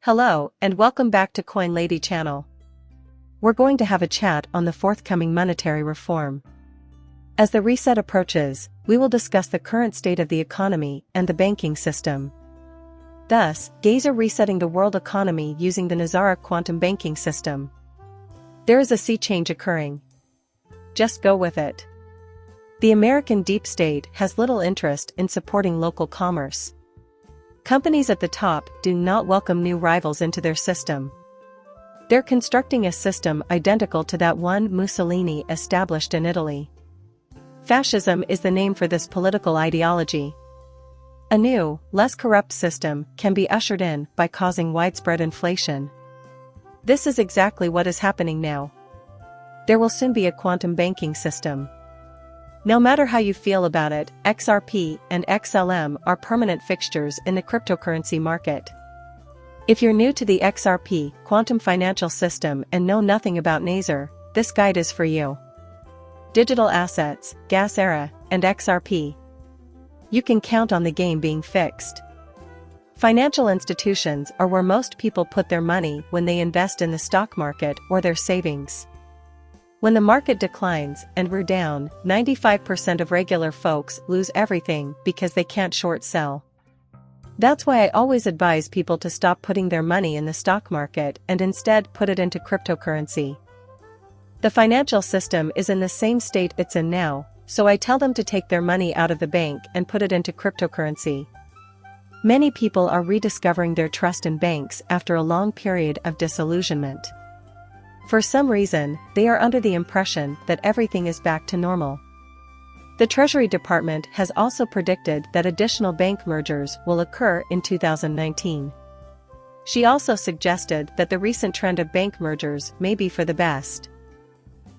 Hello, and welcome back to Coin Lady channel. We're going to have a chat on the forthcoming monetary reform. As the reset approaches, we will discuss the current state of the economy and the banking system. Thus, gays are resetting the world economy using the Xrp quantum banking system. There is a sea change occurring. Just go with it. The American deep state has little interest in supporting local commerce. Companies at the top do not welcome new rivals into their system. They're constructing a system identical to that one Mussolini established in Italy. Fascism is the name for this political ideology. A new, less corrupt system can be ushered in by causing widespread inflation. This is exactly what is happening now. There will soon be a quantum banking system. No matter how you feel about it, XRP and XLM are permanent fixtures in the cryptocurrency market. If you're new to the XRP quantum financial system and know nothing about Xrp, this guide is for you. Digital assets, gas era, and XRP. You can count on the game being fixed. Financial institutions are where most people put their money when they invest in the stock market or their savings. When the market declines and we're down, 95% of regular folks lose everything because they can't short sell. That's why I always advise people to stop putting their money in the stock market and instead put it into cryptocurrency. The financial system is in the same state it's in now, so I tell them to take their money out of the bank and put it into cryptocurrency. Many people are rediscovering their trust in banks after a long period of disillusionment. For some reason, they are under the impression that everything is back to normal. The Treasury Department has also predicted that additional bank mergers will occur in 2019. She also suggested that the recent trend of bank mergers may be for the best.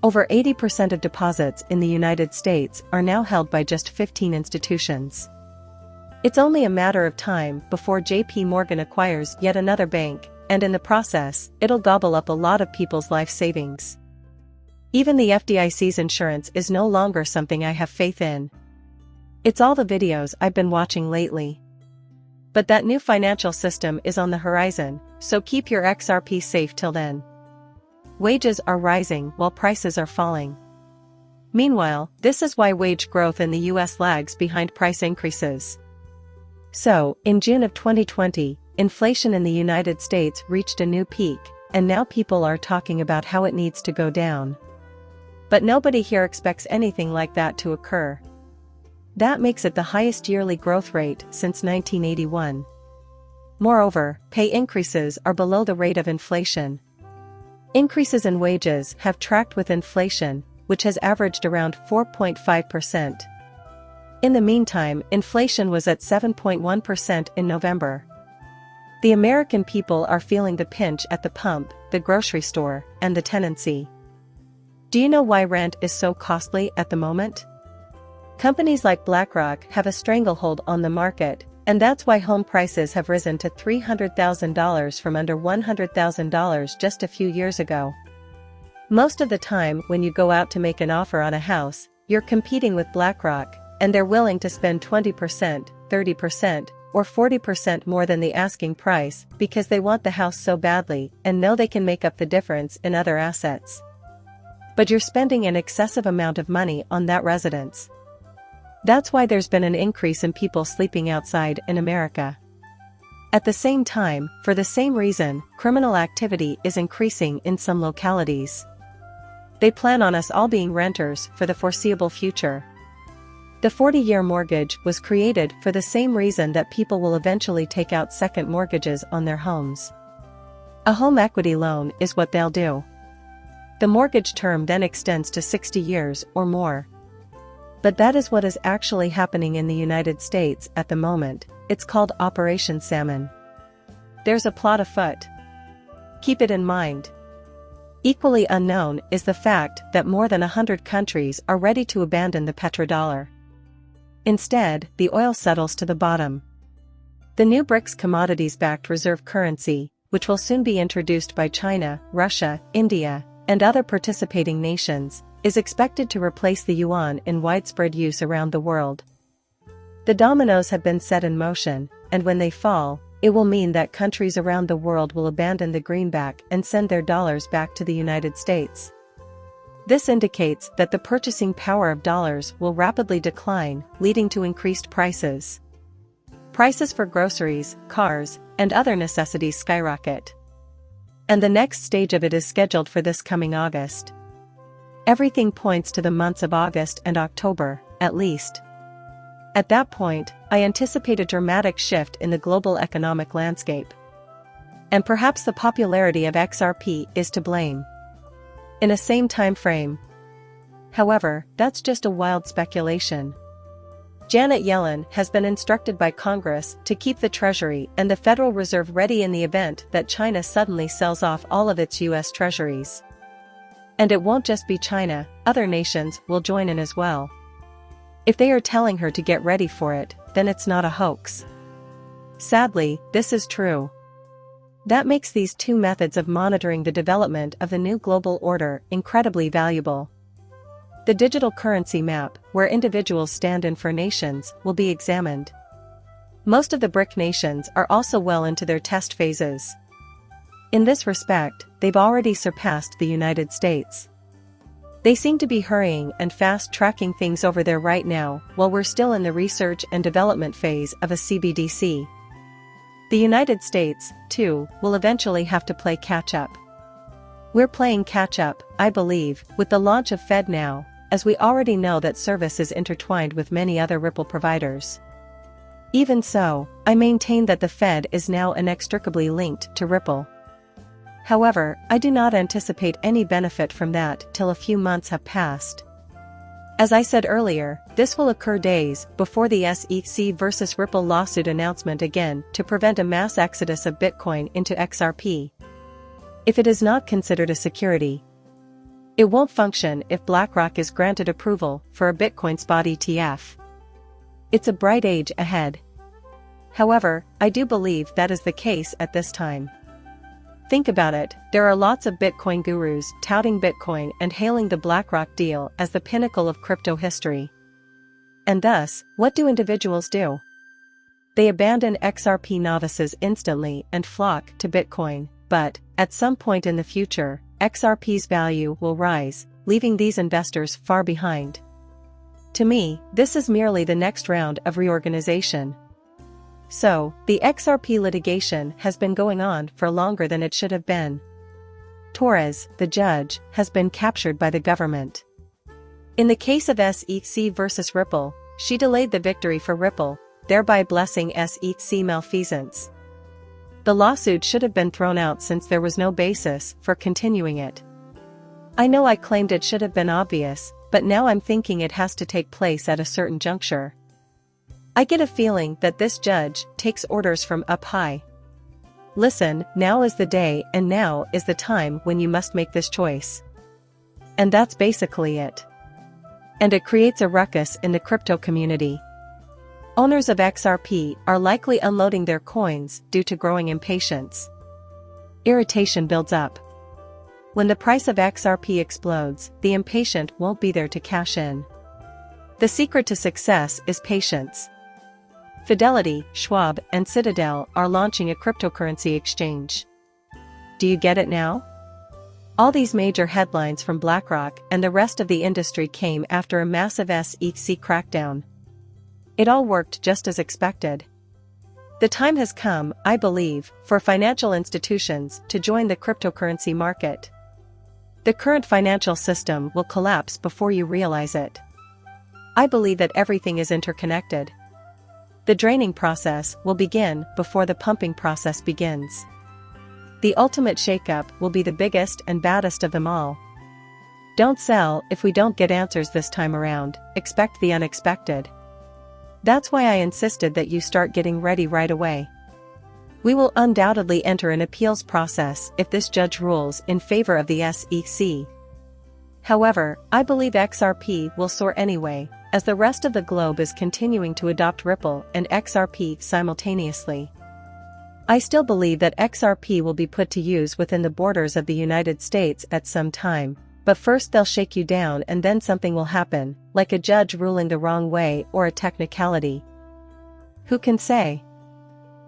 Over 80% of deposits in the United States are now held by just 15 institutions. It's only a matter of time before JP Morgan acquires yet another bank, and in the process, it'll gobble up a lot of people's life savings. Even the FDIC's insurance is no longer something I have faith in. It's all the videos I've been watching lately. But that new financial system is on the horizon, so keep your XRP safe till then. Wages are rising while prices are falling. Meanwhile, this is why wage growth in the US lags behind price increases. So, in June of 2020, inflation in the United States reached a new peak, and now people are talking about how it needs to go down. But nobody here expects anything like that to occur. That makes it the highest yearly growth rate since 1981. Moreover, pay increases are below the rate of inflation. Increases in wages have tracked with inflation, which has averaged around 4.5%. In the meantime, inflation was at 7.1% in November. The American people are feeling the pinch at the pump, the grocery store, and the tenancy. Do you know why rent is so costly at the moment? Companies like BlackRock have a stranglehold on the market, and that's why home prices have risen to $300,000 from under $100,000 just a few years ago. Most of the time when you go out to make an offer on a house, you're competing with BlackRock, and they're willing to spend 20%, 30%, or 40% more than the asking price because they want the house so badly and know they can make up the difference in other assets. But you're spending an excessive amount of money on that residence. That's why there's been an increase in people sleeping outside in America. At the same time, for the same reason, criminal activity is increasing in some localities. They plan on us all being renters for the foreseeable future. The 40-year mortgage was created for the same reason that people will eventually take out second mortgages on their homes. A home equity loan is what they'll do. The mortgage term then extends to 60 years or more. But that is what is actually happening in the United States at the moment. It's called Operation Salmon. There's a plot afoot. Keep it in mind. Equally unknown is the fact that more than 100 countries are ready to abandon the petrodollar. Instead, the oil settles to the bottom. The new Brics commodities-backed reserve currency, which will soon be introduced by China, Russia, India, and other participating nations, is expected to replace the yuan in widespread use around the world. The dominoes have been set in motion, and when they fall, It will mean that countries around the world will abandon the greenback and send their dollars back to the United States. This indicates that the purchasing power of dollars will rapidly decline, leading to increased prices. Prices for groceries, cars, and other necessities skyrocket. And the next stage of it is scheduled for this coming August. Everything points to the months of August and October, at least. At that point, I anticipate a dramatic shift in the global economic landscape. And perhaps the popularity of XRP is to blame. In a same time frame. However, that's just a wild speculation. Janet Yellen has been instructed by Congress to keep the Treasury and the Federal Reserve ready in the event that China suddenly sells off all of its U.S. treasuries. And it won't just be China, other nations will join in as well. If they are telling her to get ready for it, then it's not a hoax. Sadly, this is true. That makes these two methods of monitoring the development of the new global order incredibly valuable. The digital currency map, where individuals stand in for nations, will be examined. Most of the BRIC nations are also well into their test phases. In this respect, they've already surpassed the United States. They seem to be hurrying and fast-tracking things over there right now, while we're still in the research and development phase of a CBDC. The United States, too, will eventually have to play catch-up. We're playing catch-up, I believe, with the launch of FedNow, as we already know that service is intertwined with many other Ripple providers. Even so, I maintain that the Fed is now inextricably linked to Ripple. However, I do not anticipate any benefit from that till a few months have passed. As I said earlier, this will occur days before the SEC versus Ripple lawsuit announcement again to prevent a mass exodus of Bitcoin into XRP. If it is not considered a security, it won't function if BlackRock is granted approval for a Bitcoin spot ETF. It's a bright age ahead. However, I do believe that is the case at this time. Think about it, there are lots of Bitcoin gurus touting Bitcoin and hailing the BlackRock deal as the pinnacle of crypto history. And thus, what do individuals do? They abandon XRP novices instantly and flock to Bitcoin, but, at some point in the future, XRP's value will rise, leaving these investors far behind. To me, this is merely the next round of reorganization. So, the XRP litigation has been going on for longer than it should have been. Torres, the judge, has been captured by the government. In the case of SEC versus Ripple, she delayed the victory for Ripple, thereby blessing SEC malfeasance. The lawsuit should have been thrown out since there was no basis for continuing it. I know I claimed it should have been obvious, but now I'm thinking it has to take place at a certain juncture. I get a feeling that this judge takes orders from up high. Listen, now is the day and now is the time when you must make this choice. And that's basically it. And it creates a ruckus in the crypto community. Owners of XRP are likely unloading their coins due to growing impatience. Irritation builds up. When the price of XRP explodes, the impatient won't be there to cash in. The secret to success is patience. Fidelity, Schwab, and Citadel are launching a cryptocurrency exchange. Do you get it now? All these major headlines from BlackRock and the rest of the industry came after a massive SEC crackdown. It all worked just as expected. The time has come, I believe, for financial institutions to join the cryptocurrency market. The current financial system will collapse before you realize it. I believe that everything is interconnected. The draining process will begin before the pumping process begins. The ultimate shakeup will be the biggest and baddest of them all. Don't sell if we don't get answers this time around, expect the unexpected. That's why I insisted that you start getting ready right away. We will undoubtedly enter an appeals process if this judge rules in favor of the SEC. However, I believe XRP will soar anyway, as the rest of the globe is continuing to adopt Ripple and XRP simultaneously. I still believe that XRP will be put to use within the borders of the United States at some time, but first they'll shake you down and then something will happen, like a judge ruling the wrong way or a technicality. Who can say?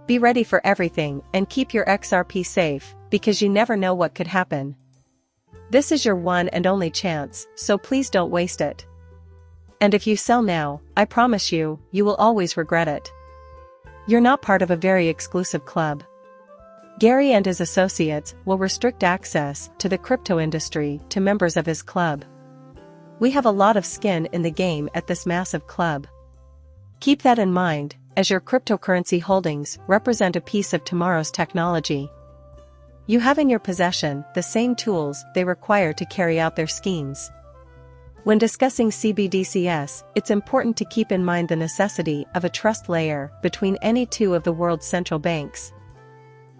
Be ready for everything and keep your XRP safe, because you never know what could happen. This is your one and only chance, so please don't waste it. And if you sell now, I promise you, you will always regret it. You're not part of a very exclusive club. Gary and his associates will restrict access to the crypto industry to members of his club. We have a lot of skin in the game at this massive club. Keep that in mind, as your cryptocurrency holdings represent a piece of tomorrow's technology. You have in your possession the same tools they require to carry out their schemes. When discussing CBDCs, it's important to keep in mind the necessity of a trust layer between any two of the world's central banks.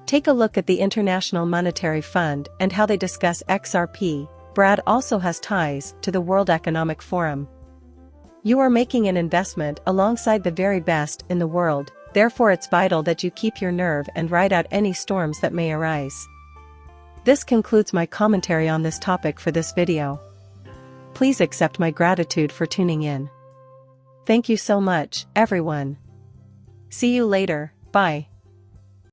Take a look at the International Monetary Fund and how they discuss XRP. Brad also has ties to the World Economic Forum. You are making an investment alongside the very best in the world, therefore it's vital that you keep your nerve and ride out any storms that may arise. This concludes my commentary on this topic for this video. Please accept my gratitude for tuning in. Thank you so much, everyone. See you later, bye.